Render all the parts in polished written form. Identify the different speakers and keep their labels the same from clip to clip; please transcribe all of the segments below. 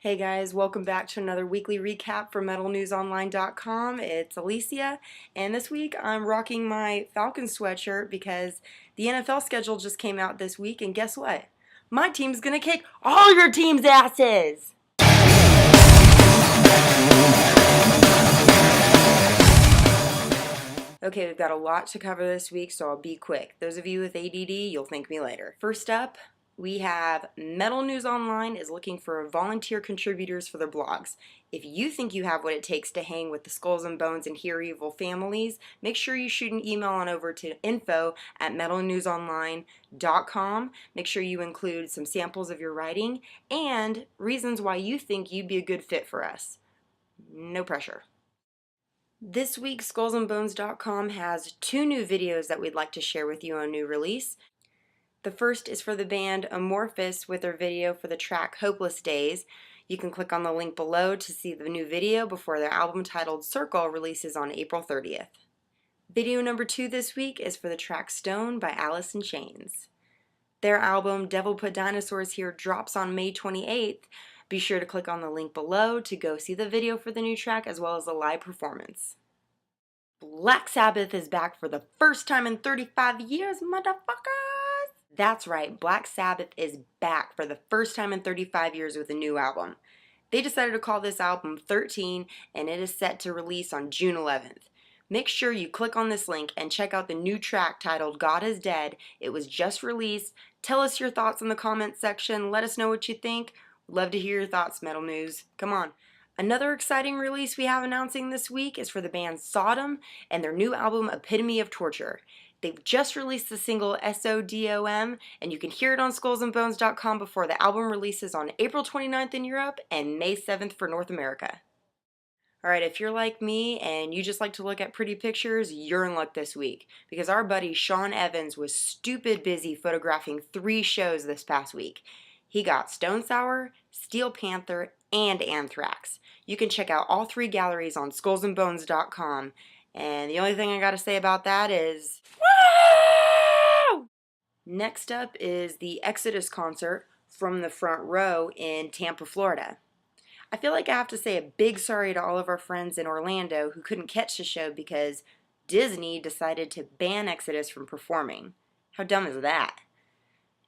Speaker 1: Hey guys, welcome back to another weekly recap for MetalNewsOnline.com. It's Alicia, and this week I'm rocking my Falcons sweatshirt because the NFL schedule just came out this week, and guess what? My team's gonna kick all your team's asses! Okay, we've got a lot to cover this week, so I'll be quick. Those of you with ADD, you'll thank me later. First up, we have Metal News Online is looking for volunteer contributors for their blogs. If you think you have what it takes to hang with the Skulls and Bones and HearEvil families, make sure you shoot an email on over to info@metalnewsonline.com. Make sure you include some samples of your writing and reasons why you think you'd be a good fit for us. No pressure. This week, SkullsNBones.com has two new videos that we'd like to share with you on new release. The first is for the band Amorphous with their video for the track Hopeless Days. You can click on the link below to see the new video before their album titled Circle releases on April 30th. Video number 2 this week is for the track Stone by Alice in Chains. Their album Devil Put Dinosaurs Here drops on May 28th. Be sure to click on the link below to go see the video for the new track as well as the live performance. Black Sabbath is back for the first time in 35 years, motherfuckers! That's right, Black Sabbath is back for the first time in 35 years with a new album. They decided to call this album 13, and it is set to release on June 11th. Make sure you click on this link and check out the new track titled God is Dead. It was just released. Tell us your thoughts in the comments section. Let us know what you think. We'd love to hear your thoughts, Metal News. Come on. Another exciting release we have announcing this week is for the band Sodom and their new album Epitome of Torture. They've just released the single SODOM, and you can hear it on SkullsNBones.com before the album releases on April 29th in Europe and May 7th for North America. Alright, if you're like me and you just like to look at pretty pictures, you're in luck this week, because our buddy Shawn Evans was stupid busy photographing 3 shows this past week. He got Stone Sour, Steel Panther, and Anthrax. You can check out all 3 galleries on SkullsNBones.com, and the only thing I gotta say about that is woo! Next up is the Exodus concert from the front row in Tampa, Florida. I feel like I have to say a big sorry to all of our friends in Orlando who couldn't catch the show because Disney decided to ban Exodus from performing. How dumb is that?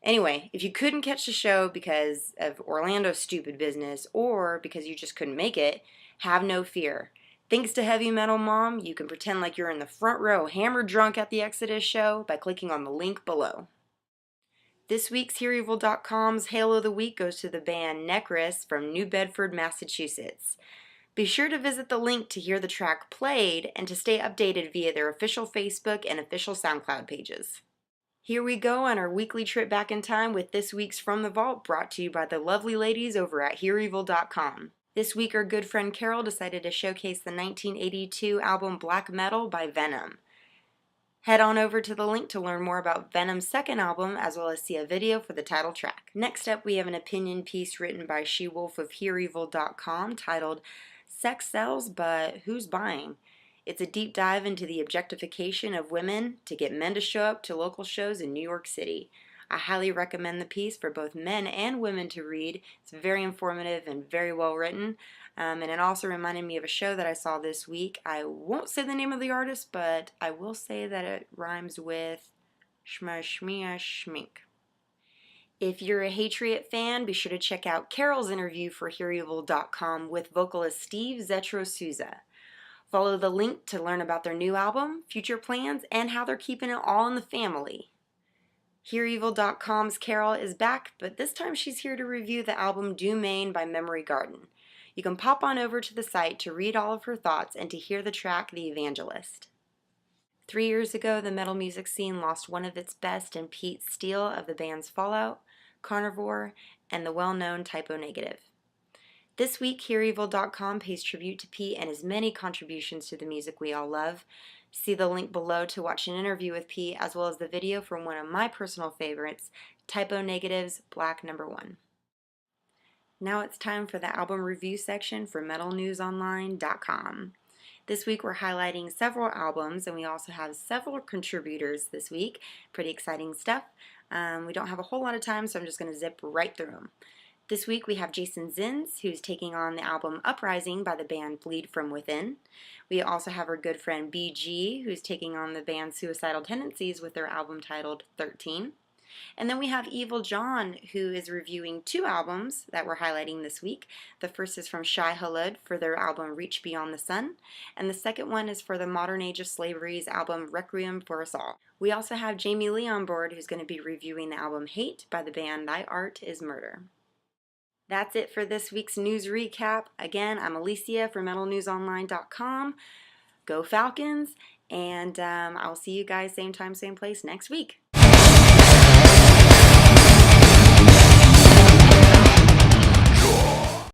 Speaker 1: Anyway, if you couldn't catch the show because of Orlando's stupid business or because you just couldn't make it, have no fear. Thanks to Heavy Metal Mom, you can pretend like you're in the front row hammered drunk at the Exodus show by clicking on the link below. This week's HearEvil.com's Hail of the Week goes to the band Necris from New Bedford, Massachusetts. Be sure to visit the link to hear the track played and to stay updated via their official Facebook and official SoundCloud pages. Here we go on our weekly trip back in time with this week's From the Vault, brought to you by the lovely ladies over at HearEvil.com. This week our good friend Carol decided to showcase the 1982 album Black Metal by Venom. Head on over to the link to learn more about Venom's second album as well as see a video for the title track. Next up we have an opinion piece written by She-Wolf of HearEvil.com titled Sex Sells But Who's Buying? It's a deep dive into the objectification of women to get men to show up to local shows in New York City. I highly recommend the piece for both men and women to read. It's very informative and very well written. And it also reminded me of a show that I saw this week. I won't say the name of the artist, but I will say that it rhymes with schmink. If you're a Hatriot fan, be sure to check out Carol's interview for HearEvil.com with vocalist Steve Zetro Souza. Follow the link to learn about their new album, future plans, and how they're keeping it all in the family. HearEvil.com's Carol is back, but this time she's here to review the album Domain by Memory Garden. You can pop on over to the site to read all of her thoughts and to hear the track The Evangelist. 3 years ago, the metal music scene lost one of its best in Pete Steele of the bands Fallout, Carnivore, and the well-known Typo Negative. This week, HearEvil.com pays tribute to Pete and his many contributions to the music we all love. See the link below to watch an interview with Pete as well as the video from one of my personal favorites, Typo Negative's Black No. 1. Now it's time for the album review section for MetalNewsOnline.com. This week we're highlighting several albums, and we also have several contributors this week. Pretty exciting stuff. We don't have a whole lot of time, so I'm just going to zip right through them. This week we have Jason Zins, who's taking on the album Uprising by the band Bleed From Within. We also have our good friend BG, who's taking on the band Suicidal Tendencies with their album titled 13. And then we have Evil John, who is reviewing 2 albums that we're highlighting this week. The first is from Shai Hulud for their album Reach Beyond the Sun, and the second one is for the Modern Age of Slavery's album Requiem for Us All. We also have Jamie Lee on board, who's going to be reviewing the album Hate by the band Thy Art Is Murder. That's it for this week's news recap. Again, I'm Alicia from MetalNewsOnline.com. Go Falcons, and I'll see you guys same time, same place next week.